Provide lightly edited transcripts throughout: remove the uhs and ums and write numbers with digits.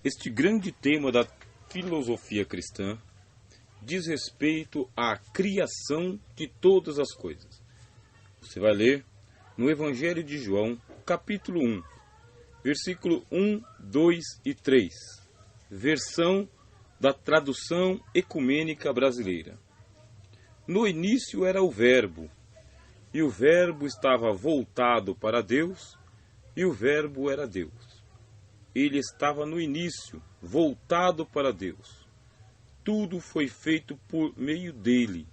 Este grande tema da filosofia cristã diz respeito à criação de todas as coisas. Você vai ler no Evangelho de João, capítulo 1, versículo 1, 2 e 3, versão da tradução ecumênica brasileira. No início era o Verbo, e o Verbo estava voltado para Deus, e o Verbo era Deus. Ele estava no início, voltado para Deus. Tudo foi feito por meio dele,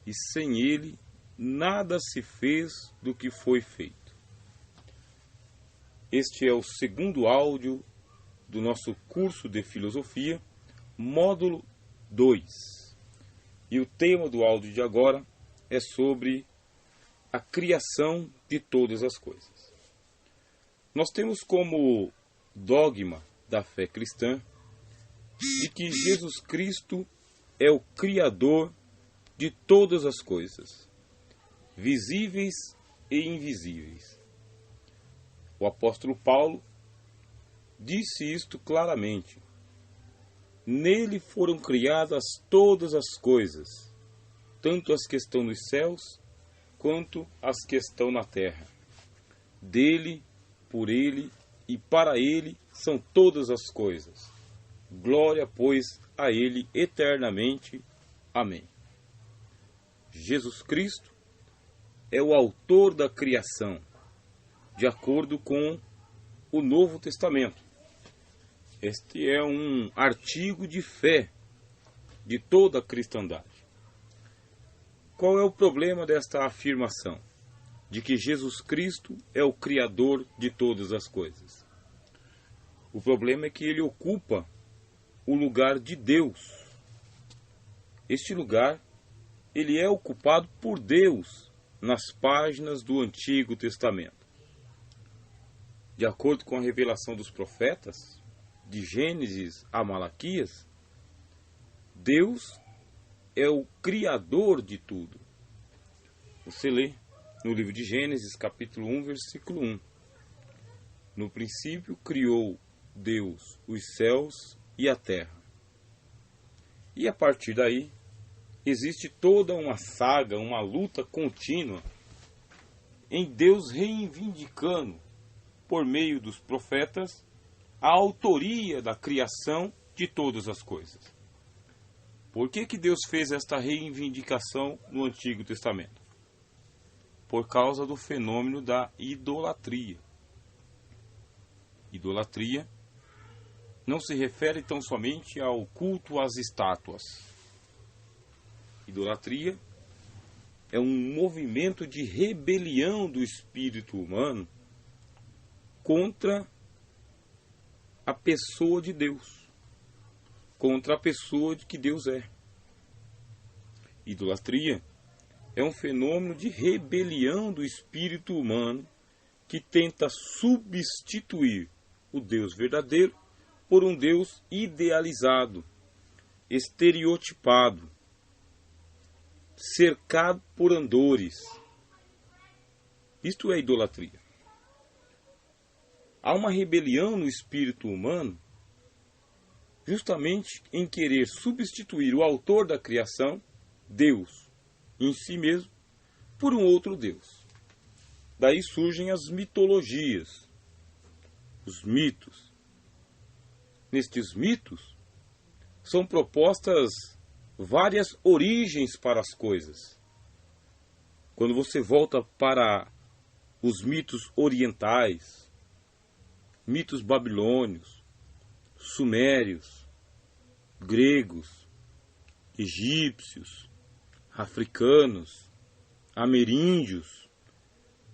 e sem ele nada se fez do que foi feito. Este é o segundo áudio do nosso curso de filosofia, módulo 2. E o tema do áudio de agora é sobre a criação de todas as coisas. Nós temos como dogma da fé cristã de que Jesus Cristo é o Criador de todas as coisas, visíveis e invisíveis. O apóstolo Paulo disse isto claramente. Nele foram criadas todas as coisas, tanto as que estão nos céus, quanto as que estão na terra. Dele, por ele e para ele são todas as coisas. Glória, pois, a ele eternamente. Amém. Jesus Cristo é o autor da criação, de acordo com o Novo Testamento. Este é um artigo de fé de toda a cristandade. Qual é o problema desta afirmação? De que Jesus Cristo é o Criador de todas as coisas. O problema é que ele ocupa o lugar de Deus. Este lugar, ele é ocupado por Deus nas páginas do Antigo Testamento. De acordo com a revelação dos profetas, de Gênesis a Malaquias, Deus é o Criador de tudo. Você lê no livro de Gênesis, capítulo 1, versículo 1. No princípio criou Deus os céus e a terra. E a partir daí, existe toda uma saga, uma luta contínua em Deus reivindicando, por meio dos profetas, a autoria da criação de todas as coisas. Por que Deus fez esta reivindicação no Antigo Testamento? Por causa do fenômeno da idolatria. Idolatria não se refere tão somente ao culto às estátuas. Idolatria é um movimento de rebelião do espírito humano contra a pessoa de Deus, contra a pessoa de que Deus é. Idolatria é um fenômeno de rebelião do espírito humano que tenta substituir o Deus verdadeiro por um Deus idealizado, estereotipado, cercado por andores. Isto é idolatria. Há uma rebelião no espírito humano justamente em querer substituir o autor da criação, Deus, em si mesmo, por um outro Deus. Daí surgem as mitologias, os mitos. Nestes mitos são propostas várias origens para as coisas. Quando você volta para os mitos orientais, mitos babilônios, sumérios, gregos, egípcios, africanos, ameríndios,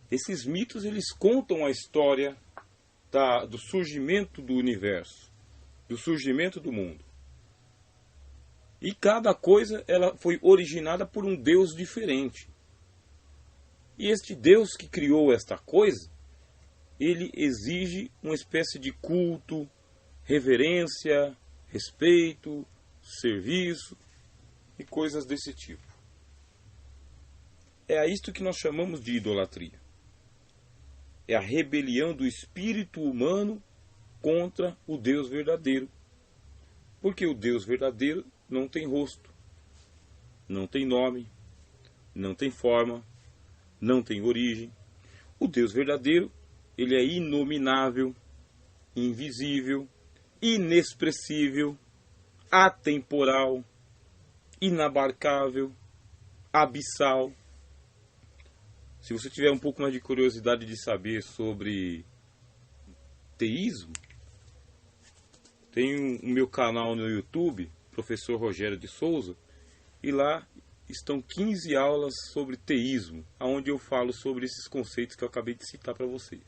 esses mitos eles contam a história do surgimento do universo, do surgimento do mundo. E cada coisa ela foi originada por um Deus diferente. E este Deus que criou esta coisa, ele exige uma espécie de culto, reverência, respeito, serviço e coisas desse tipo. É a isto que nós chamamos de idolatria. É a rebelião do espírito humano contra o Deus verdadeiro. Porque o Deus verdadeiro não tem rosto, não tem nome, não tem forma, não tem origem. O Deus verdadeiro, ele é inominável, invisível, inexpressível, atemporal, inabarcável, abissal. Se você tiver um pouco mais de curiosidade de saber sobre teísmo, tem o meu canal no YouTube, Professor Rogério de Souza, e lá estão 15 aulas sobre teísmo, onde eu falo sobre esses conceitos que eu acabei de citar para você.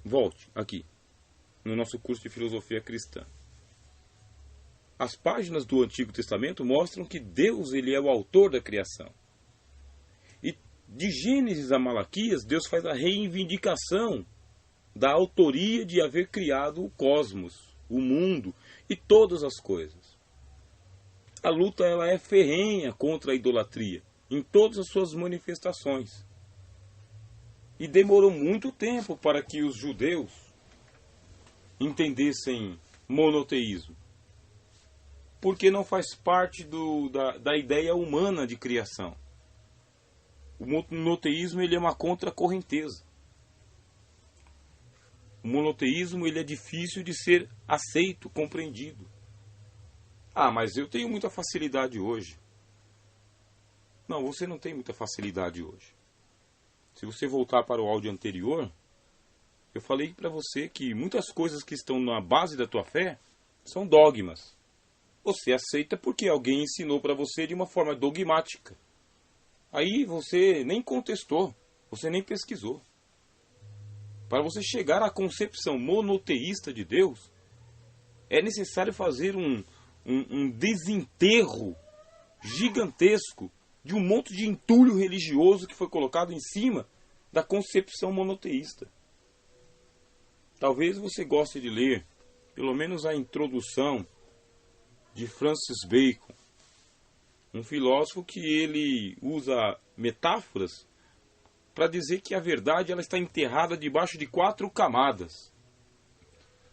Volte aqui, no nosso curso de Filosofia Cristã. As páginas do Antigo Testamento mostram que Deus, ele é o autor da criação. E de Gênesis a Malaquias, Deus faz a reivindicação da autoria de haver criado o cosmos, o mundo e todas as coisas. A luta, ela é ferrenha contra a idolatria, em todas as suas manifestações. E demorou muito tempo para que os judeus entendessem monoteísmo, porque não faz parte da ideia humana de criação. O monoteísmo, ele é uma contracorrenteza. O monoteísmo, ele é difícil de ser aceito, compreendido. Ah, mas eu tenho muita facilidade hoje. Não, você não tem muita facilidade hoje. Se você voltar para o áudio anterior, eu falei para você que muitas coisas que estão na base da tua fé são dogmas. Você aceita porque alguém ensinou para você de uma forma dogmática. Aí você nem contestou, você nem pesquisou. Para você chegar à concepção monoteísta de Deus, é necessário fazer um desenterro gigantesco de um monte de entulho religioso que foi colocado em cima da concepção monoteísta. Talvez você goste de ler, pelo menos a introdução de Francis Bacon, um filósofo que ele usa metáforas para dizer que a verdade, ela está enterrada debaixo de 4 camadas.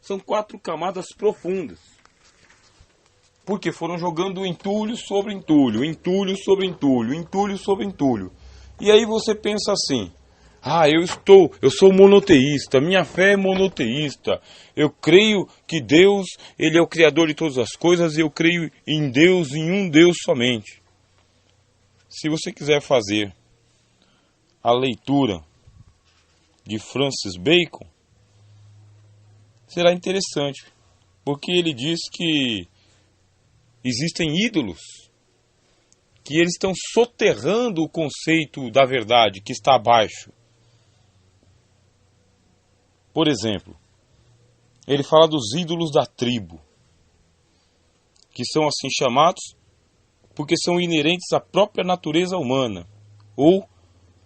São 4 camadas profundas. Porque foram jogando entulho sobre entulho, entulho sobre entulho, entulho sobre entulho. E aí você pensa assim: ah, eu sou monoteísta, minha fé é monoteísta. Eu creio que Deus, ele é o criador de todas as coisas, e eu creio em Deus, em um Deus somente. Se você quiser fazer a leitura de Francis Bacon, será interessante, porque ele diz que existem ídolos que eles estão soterrando o conceito da verdade que está abaixo. Por exemplo, ele fala dos ídolos da tribo, que são assim chamados porque são inerentes à própria natureza humana, ou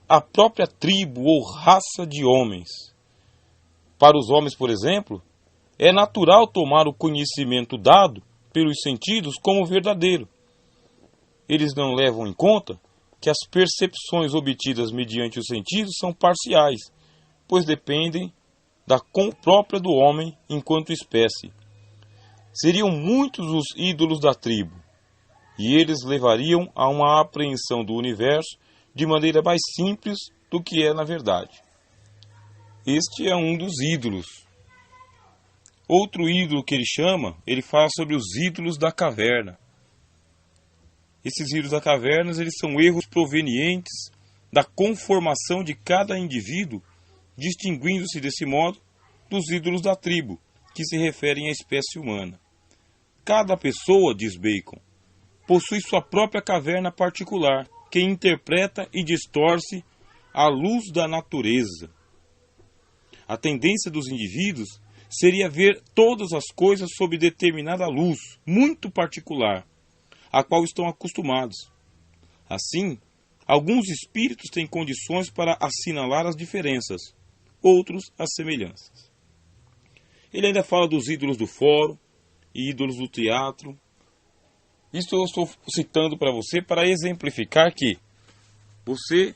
à própria tribo ou raça de homens. Para os homens, por exemplo, é natural tomar o conhecimento dado pelos sentidos como verdadeiro. Eles não levam em conta que as percepções obtidas mediante os sentidos são parciais, pois dependem da própria do homem enquanto espécie. Seriam muitos os ídolos da tribo, e eles levariam a uma apreensão do universo de maneira mais simples do que é na verdade. Este é um dos ídolos. Outro ídolo que ele fala sobre os ídolos da caverna. Esses ídolos da caverna, eles são erros provenientes da conformação de cada indivíduo, distinguindo-se desse modo dos ídolos da tribo, que se referem à espécie humana. Cada pessoa, diz Bacon, possui sua própria caverna particular, que interpreta e distorce a luz da natureza. A tendência dos indivíduos seria ver todas as coisas sob determinada luz, muito particular, a qual estão acostumados. Assim, alguns espíritos têm condições para assinalar as diferenças, outros as semelhanças. Ele ainda fala dos ídolos do fórum e ídolos do teatro. Isto eu estou citando para você para exemplificar que você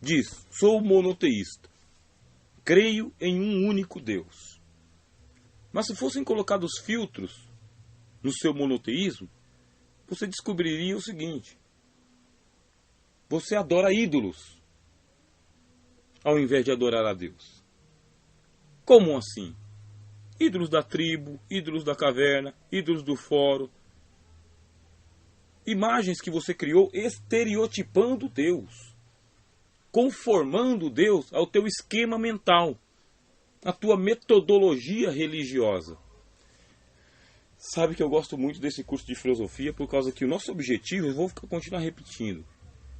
diz, sou monoteísta. creio em um único Deus. Mas se fossem colocados filtros no seu monoteísmo, você descobriria o seguinte: você adora ídolos ao invés de adorar a Deus. Como assim? Ídolos da tribo, ídolos da caverna, ídolos do fórum. Imagens que você criou estereotipando Deus, conformando Deus ao teu esquema mental, à tua metodologia religiosa. Sabe que eu gosto muito desse curso de filosofia por causa que o nosso objetivo, eu vou continuar repetindo,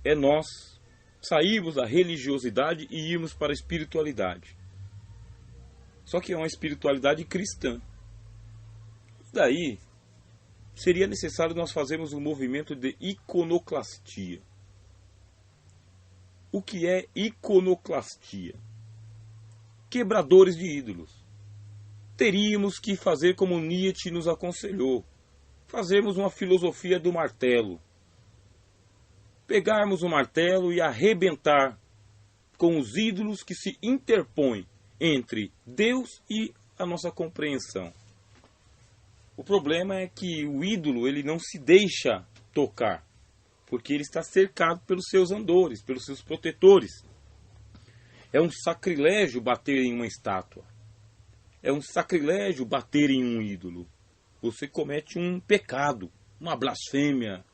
é nós sairmos da religiosidade e irmos para a espiritualidade. Só que é uma espiritualidade cristã. Daí, seria necessário nós fazermos um movimento de iconoclastia. O que é iconoclastia? Quebradores de ídolos. Teríamos que fazer como Nietzsche nos aconselhou. Fazermos uma filosofia do martelo. Pegarmos o martelo e arrebentar com os ídolos que se interpõem entre Deus e a nossa compreensão. O problema é que o ídolo ele não se deixa tocar, porque ele está cercado pelos seus andores, pelos seus protetores. É um sacrilégio bater em uma estátua. É um sacrilégio bater em um ídolo. Você comete um pecado, uma blasfêmia.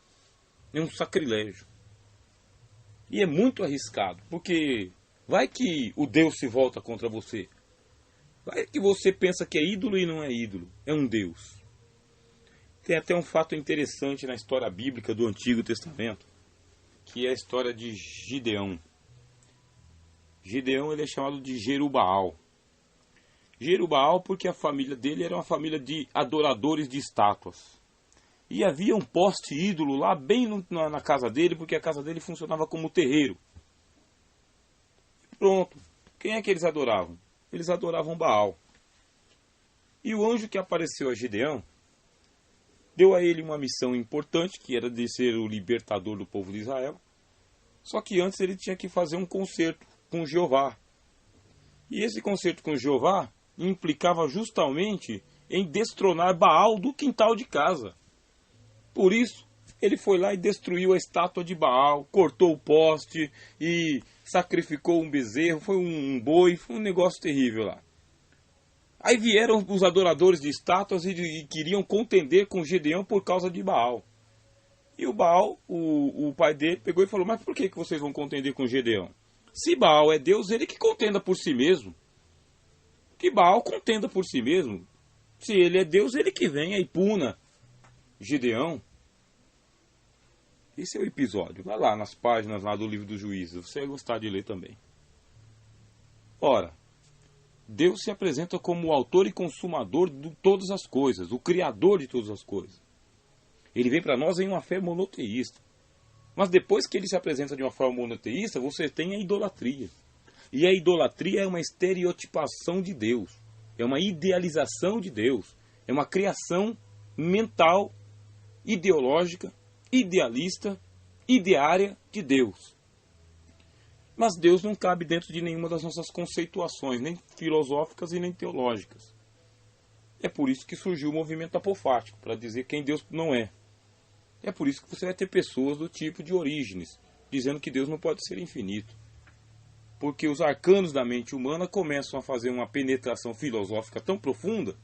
É um sacrilégio. E é muito arriscado, porque vai que o Deus se volta contra você. Vai que você pensa que é ídolo e não é ídolo. É um Deus. Tem até um fato interessante na história bíblica do Antigo Testamento, que é a história de Gideão. Gideão ele é chamado de Jerubaal. Jerubaal porque a família dele era uma família de adoradores de estátuas. E havia um poste ídolo lá bem na casa dele, porque a casa dele funcionava como terreiro. Pronto. Quem é que eles adoravam? Eles adoravam Baal. E o anjo que apareceu a Gideão deu a ele uma missão importante, que era de ser o libertador do povo de Israel. Só que antes ele tinha que fazer um concerto com Jeová. E esse concerto com Jeová implicava justamente em destronar Baal do quintal de casa. Por isso, ele foi lá e destruiu a estátua de Baal, cortou o poste e sacrificou um bezerro, foi um boi, foi um negócio terrível lá. Aí vieram os adoradores de estátuas e queriam contender com Gideão por causa de Baal. E o Baal, o pai dele, pegou e falou: mas por que vocês vão contender com Gideão? Se Baal é Deus, ele que contenda por si mesmo. Que Baal contenda por si mesmo. Se ele é Deus, ele que venha e puna Gideão. Esse é o episódio. Vai lá nas páginas lá do livro dos Juízes. Você vai gostar de ler também. Ora, Deus se apresenta como o autor e consumador de todas as coisas, o criador de todas as coisas. Ele vem para nós em uma fé monoteísta. Mas depois que ele se apresenta de uma forma monoteísta, você tem a idolatria. E a idolatria é uma estereotipação de Deus. É uma idealização de Deus. É uma criação mental, ideológica, idealista, ideária de Deus. Mas Deus não cabe dentro de nenhuma das nossas conceituações, nem filosóficas e nem teológicas. É por isso que surgiu o movimento apofático, para dizer quem Deus não é. É por isso que você vai ter pessoas do tipo de Orígenes, dizendo que Deus não pode ser infinito. Porque os arcanos da mente humana começam a fazer uma penetração filosófica tão profunda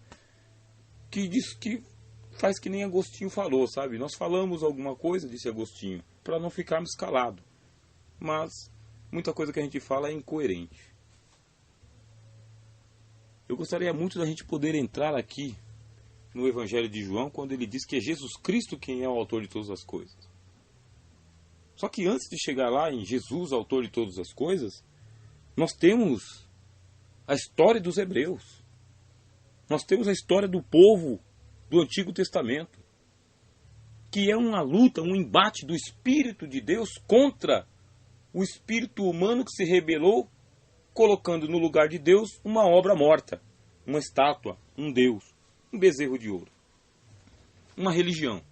que faz que nem Agostinho falou, sabe? Nós falamos alguma coisa, disse Agostinho, para não ficarmos calados. Mas muita coisa que a gente fala é incoerente. Eu gostaria muito da gente poder entrar aqui no Evangelho de João, quando ele diz que é Jesus Cristo quem é o autor de todas as coisas. Só que antes de chegar lá em Jesus, autor de todas as coisas, nós temos a história dos hebreus. Nós temos a história do povo do Antigo Testamento, que é uma luta, um embate do Espírito de Deus contra o espírito humano que se rebelou, colocando no lugar de Deus uma obra morta, uma estátua, um Deus, um bezerro de ouro, uma religião.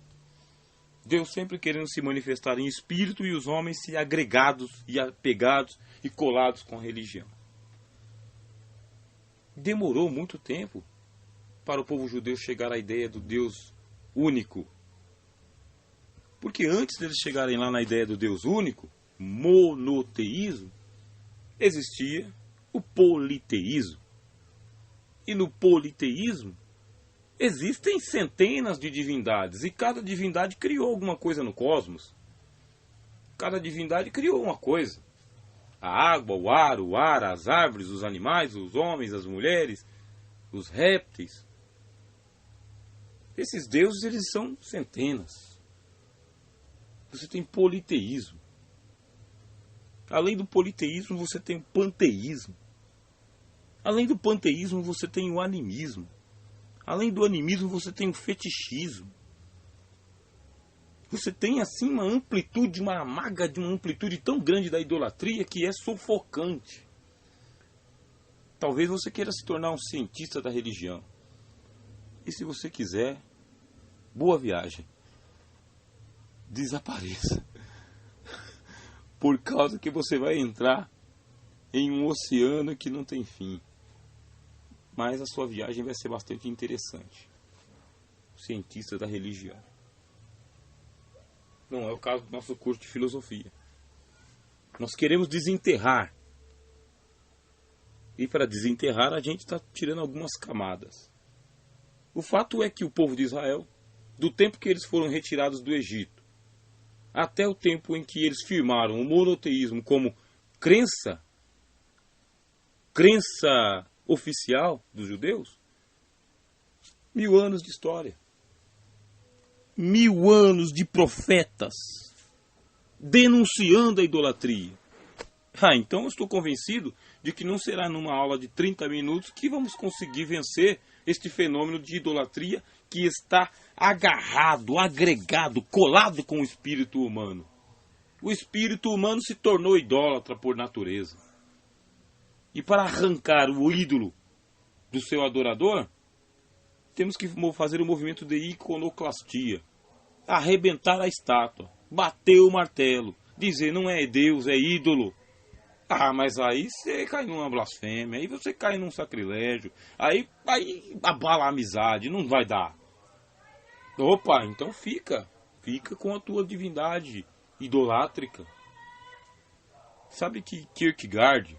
Deus sempre querendo se manifestar em espírito e os homens se agregados e apegados e colados com a religião. demorou muito tempo para o povo judeu chegar à ideia do Deus único. Porque antes deles chegarem lá na ideia do Deus único, monoteísmo, existia o politeísmo. E no politeísmo existem centenas de divindades e cada divindade criou alguma coisa no cosmos. Cada divindade criou uma coisa. A água, o ar, as árvores, os animais, os homens, as mulheres, os répteis. Esses deuses, eles são centenas. Você tem politeísmo. Além do politeísmo, você tem o panteísmo. Além do panteísmo, você tem o animismo. Além do animismo, você tem o fetichismo. Você tem assim uma amplitude, uma maga de uma amplitude tão grande da idolatria que é sufocante. Talvez você queira se tornar um cientista da religião. E se você quiser, boa viagem. Desapareça. Por causa que você vai entrar em um oceano que não tem fim. Mas a sua viagem vai ser bastante interessante. Cientista da religião. Não é o caso do nosso curso de filosofia. Nós queremos desenterrar. E para desenterrar a gente está tirando algumas camadas. O fato é que o povo de Israel, do tempo que eles foram retirados do Egito, até o tempo em que eles firmaram o monoteísmo como crença oficial dos judeus, 1000 anos de história. 1000 anos de profetas denunciando a idolatria. Então eu estou convencido de que não será numa aula de 30 minutos que vamos conseguir vencer este fenômeno de idolatria que está agarrado, agregado, colado com o espírito humano. O espírito humano se tornou idólatra por natureza. E para arrancar o ídolo do seu adorador, temos que fazer o movimento de iconoclastia. Arrebentar a estátua, bater o martelo, dizer não é Deus, é ídolo. Mas aí você cai numa blasfêmia, aí você cai num sacrilégio, aí abala a amizade, não vai dar. Opa, então fica com a tua divindade idolátrica. Sabe que Kierkegaard,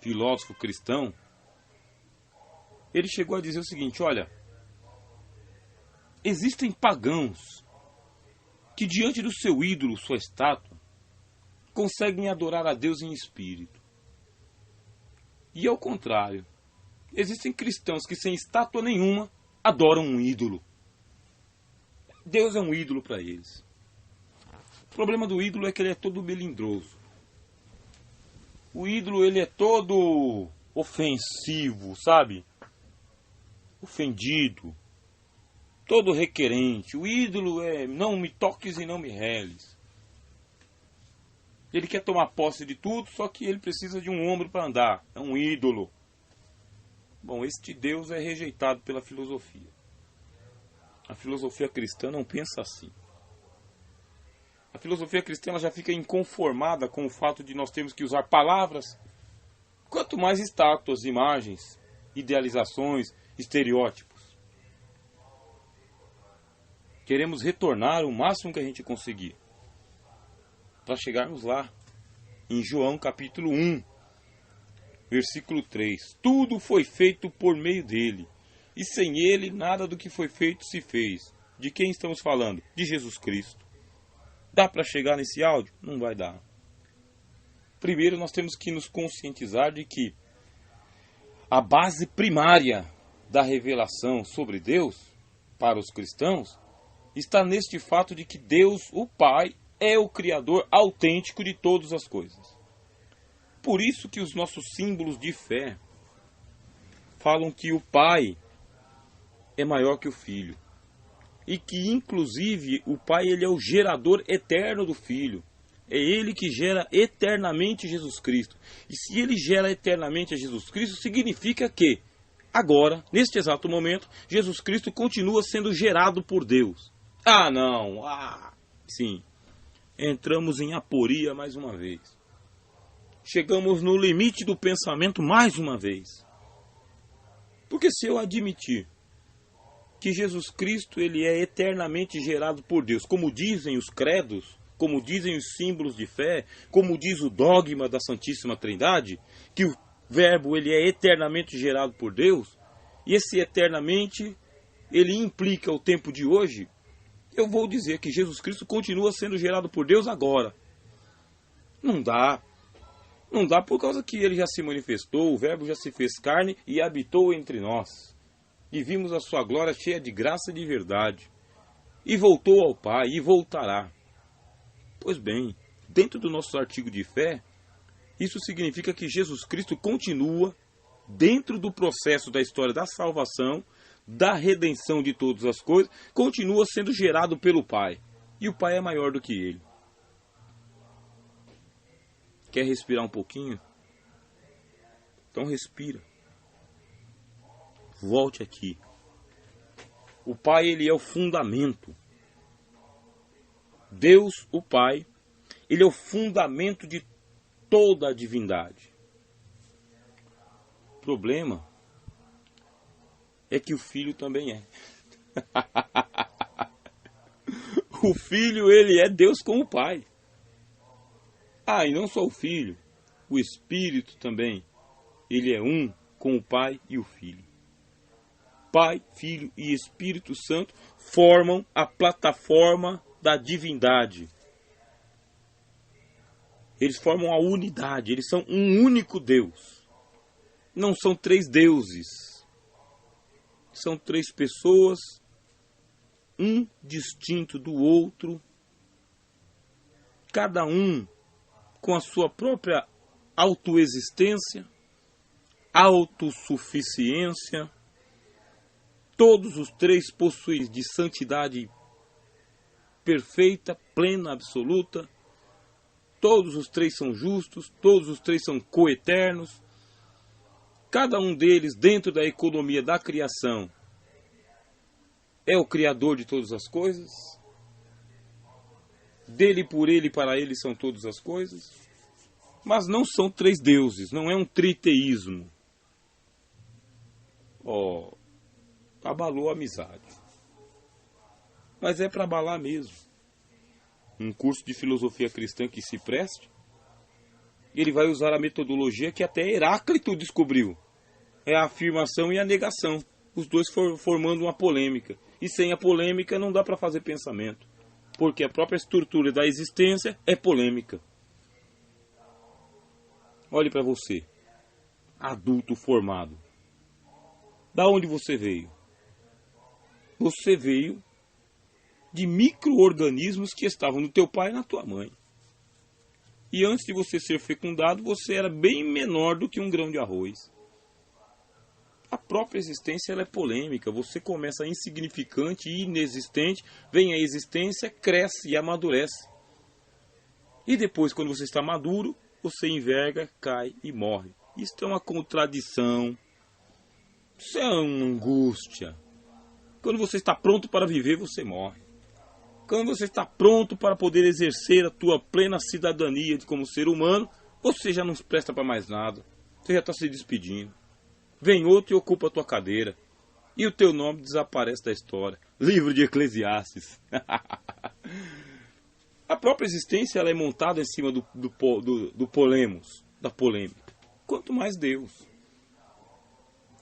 filósofo cristão, ele chegou a dizer o seguinte: olha, existem pagãos que diante do seu ídolo, sua estátua, conseguem adorar a Deus em espírito. E ao contrário, existem cristãos que sem estátua nenhuma adoram um ídolo. Deus é um ídolo para eles. O problema do ídolo é que ele é todo melindroso. O ídolo, ele é todo ofensivo, sabe? Ofendido. Todo requerente. O ídolo é não me toques e não me reles. Ele quer tomar posse de tudo, só que ele precisa de um ombro para andar. É um ídolo. Bom, este Deus é rejeitado pela filosofia. A filosofia cristã não pensa assim. A filosofia cristã ela já fica inconformada com o fato de nós termos que usar palavras. Quanto mais estátuas, imagens, idealizações, estereótipos. Queremos retornar o máximo que a gente conseguir. Para chegarmos lá, em João capítulo 1, versículo 3. Tudo foi feito por meio dele, e sem ele nada do que foi feito se fez. De quem estamos falando? De Jesus Cristo. Dá para chegar nesse áudio? Não vai dar. Primeiro nós temos que nos conscientizar de que a base primária da revelação sobre Deus, para os cristãos, está neste fato de que Deus, o Pai, é o Criador autêntico de todas as coisas. Por isso que os nossos símbolos de fé falam que o Pai é maior que o Filho. E que, inclusive, o Pai ele é o gerador eterno do Filho. É Ele que gera eternamente Jesus Cristo. E se Ele gera eternamente a Jesus Cristo, significa que, agora, neste exato momento, Jesus Cristo continua sendo gerado por Deus. Não. Sim. Entramos em aporia mais uma vez. Chegamos no limite do pensamento mais uma vez. Porque se eu admitir que Jesus Cristo ele é eternamente gerado por Deus, como dizem os credos, como dizem os símbolos de fé, como diz o dogma da Santíssima Trindade, que o Verbo ele é eternamente gerado por Deus, e esse eternamente ele implica o tempo de hoje, eu vou dizer que Jesus Cristo continua sendo gerado por Deus agora. Não dá. Não dá por causa que ele já se manifestou, o Verbo já se fez carne e habitou entre nós. E vimos a sua glória cheia de graça e de verdade. E voltou ao Pai e voltará. Pois bem, dentro do nosso artigo de fé, isso significa que Jesus Cristo continua dentro do processo da história da salvação, da redenção de todas as coisas, continua sendo gerado pelo Pai. E o Pai é maior do que ele. Quer respirar um pouquinho? Então respira. Volte aqui. O Pai, ele é o fundamento. Deus, o Pai, ele é o fundamento de toda a divindade. O problema é que o Filho também é. O Filho, ele é Deus com o Pai. Ah, e não só o Filho, o Espírito também. Ele é um com o Pai e o Filho. Pai, Filho e Espírito Santo formam a plataforma da divindade. Eles formam a unidade, eles são um único Deus. Não são três deuses. São três pessoas, um distinto do outro, cada um com a sua própria autoexistência, autossuficiência. Todos os três possuem de santidade perfeita, plena, absoluta. Todos os três são justos, todos os três são coeternos. Cada um deles, dentro da economia da criação, é o Criador de todas as coisas. Dele, por ele e para ele são todas as coisas. Mas não são três deuses, não é um triteísmo. Abalou a amizade. Mas é para abalar mesmo. Um curso de filosofia cristã que se preste, ele vai usar a metodologia que até Heráclito descobriu. É a afirmação e a negação. Os dois formando uma polêmica. E sem a polêmica não dá para fazer pensamento. Porque a própria estrutura da existência é polêmica. Olhe para você, adulto formado. Da onde você veio? Você veio de micro-organismos que estavam no teu pai e na tua mãe. E antes de você ser fecundado, você era bem menor do que um grão de arroz. A própria existência ela é polêmica. Você começa insignificante e inexistente, vem a existência, cresce e amadurece. E depois, quando você está maduro, você enverga, cai e morre. Isso é uma contradição. Isso é uma angústia. Quando você está pronto para viver, você morre. Quando você está pronto para poder exercer a tua plena cidadania como ser humano, você já não presta para mais nada. Você já está se despedindo. Vem outro e ocupa a tua cadeira. E o teu nome desaparece da história. Livro de Eclesiastes. A própria existência ela é montada em cima do polemos, da polêmica. Quanto mais Deus.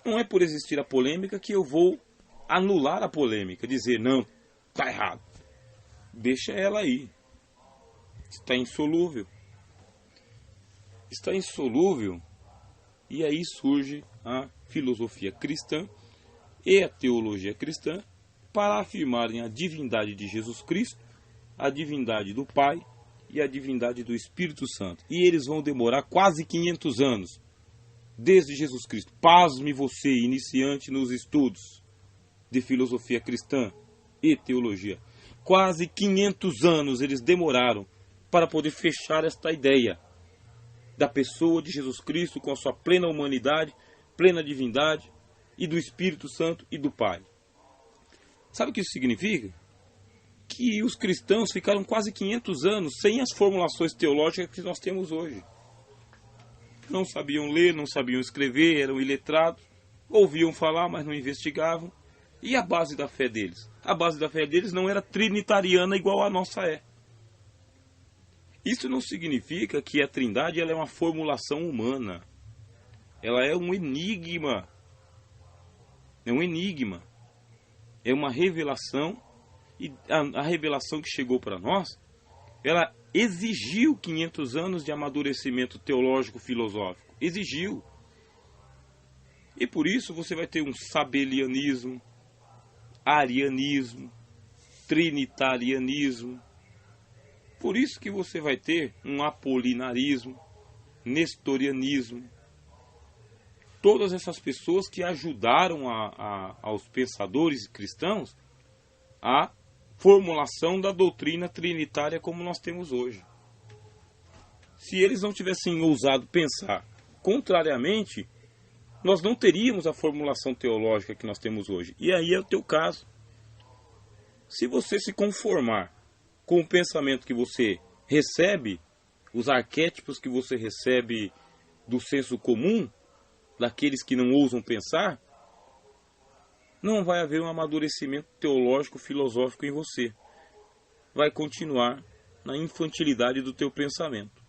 Não é por existir a polêmica que eu vou anular a polêmica. Dizer, não, está errado. Deixa ela aí. Está insolúvel. Está insolúvel. E aí surge a filosofia cristã e a teologia cristã para afirmarem a divindade de Jesus Cristo, a divindade do Pai e a divindade do Espírito Santo. E eles vão demorar quase 500 anos, desde Jesus Cristo. Pasme você, iniciante nos estudos de filosofia cristã e teologia. Quase 500 anos eles demoraram para poder fechar esta ideia da pessoa de Jesus Cristo com a sua plena humanidade, plena divindade, e do Espírito Santo e do Pai. Sabe o que isso significa? Que os cristãos ficaram quase 500 anos sem as formulações teológicas que nós temos hoje. Não sabiam ler, não sabiam escrever, eram iletrados. ouviam falar, mas não investigavam. E a base da fé deles? A base da fé deles não era trinitariana igual a nossa é. Isso não significa que a Trindade ela é uma formulação humana. Ela é um enigma. É um enigma. É uma revelação. E a revelação que chegou para nós, ela exigiu 500 anos de amadurecimento teológico-filosófico. Exigiu. E por isso você vai ter um sabelianismo, arianismo, trinitarianismo. Por isso que você vai ter um apolinarismo, nestorianismo. Todas essas pessoas que ajudaram aos pensadores cristãos a formulação da doutrina trinitária como nós temos hoje. Se eles não tivessem ousado pensar contrariamente, nós não teríamos a formulação teológica que nós temos hoje. E aí é o teu caso. Se você se conformar com o pensamento que você recebe, os arquétipos que você recebe do senso comum, daqueles que não ousam pensar, não vai haver um amadurecimento teológico, filosófico em você. Vai continuar na infantilidade do teu pensamento.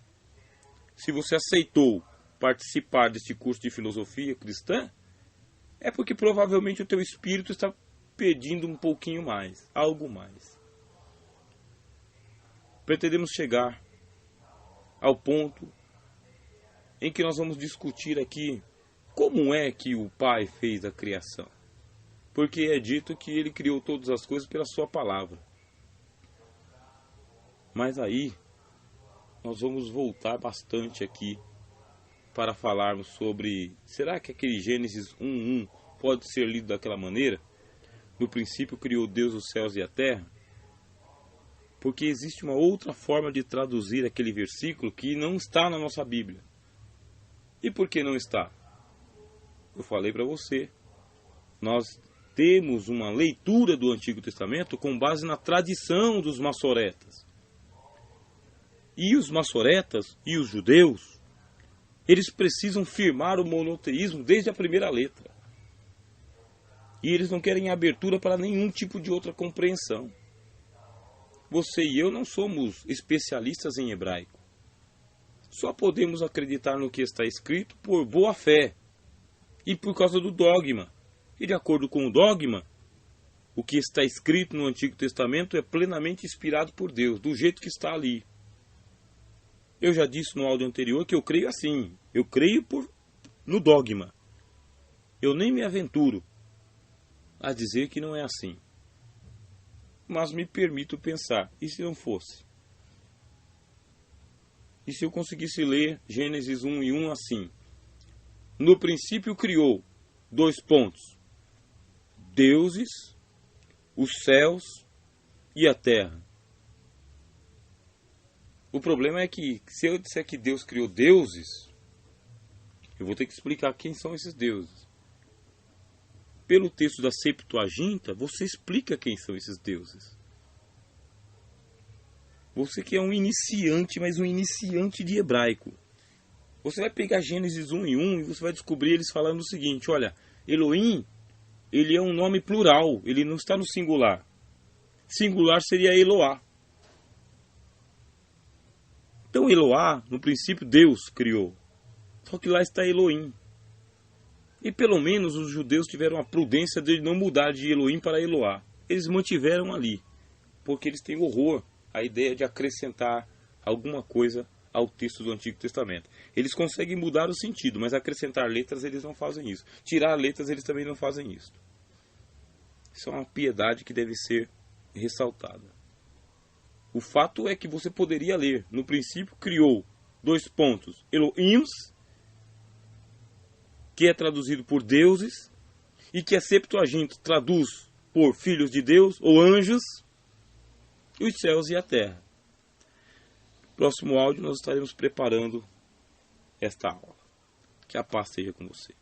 Se você aceitou participar deste curso de filosofia cristã, é porque provavelmente o teu espírito está pedindo um pouquinho mais, algo mais. Pretendemos chegar ao ponto em que nós vamos discutir aqui como é que o Pai fez a criação. Porque é dito que ele criou todas as coisas pela sua palavra. Mas aí nós vamos voltar bastante aqui para falarmos sobre, será que aquele Gênesis 1:1 pode ser lido daquela maneira? No princípio criou Deus os céus e a terra? Porque existe uma outra forma de traduzir aquele versículo que não está na nossa Bíblia. E por que não está? Eu falei para você, nós temos uma leitura do Antigo Testamento com base na tradição dos maçoretas. E os maçoretas e os judeus, eles precisam firmar o monoteísmo desde a primeira letra. E eles não querem abertura para nenhum tipo de outra compreensão. Você e eu não somos especialistas em hebraico. Só podemos acreditar no que está escrito por boa fé e por causa do dogma. E de acordo com o dogma, o que está escrito no Antigo Testamento é plenamente inspirado por Deus, do jeito que está ali. Eu já disse no áudio anterior que eu creio assim. Eu creio no dogma. Eu nem me aventuro a dizer que não é assim. Mas me permito pensar, e se não fosse? E se eu conseguisse ler Gênesis 1:1 assim? No princípio criou, deuses, os céus e a terra. O problema é que, se eu disser que Deus criou deuses, eu vou ter que explicar quem são esses deuses. Pelo texto da Septuaginta, você explica quem são esses deuses. Você que é um iniciante, mas um iniciante de hebraico. Você vai pegar Gênesis 1:1 e você vai descobrir eles falando o seguinte, olha, Elohim, ele é um nome plural, ele não está no singular. Singular seria Eloá. Então Eloá, no princípio Deus criou. Só que lá está Elohim. E pelo menos os judeus tiveram a prudência de não mudar de Elohim para Eloá. Eles mantiveram ali, porque eles têm horror à ideia de acrescentar alguma coisa ao texto do Antigo Testamento. Eles conseguem mudar o sentido, mas acrescentar letras eles não fazem isso. Tirar letras eles também não fazem isso. Isso é uma piedade que deve ser ressaltada. O fato é que você poderia ler, no princípio criou, Elohims, que é traduzido por deuses, e que a Septuaginta traduz por filhos de Deus, ou anjos, os céus e a terra. Próximo áudio nós estaremos preparando esta aula. Que a paz seja com você.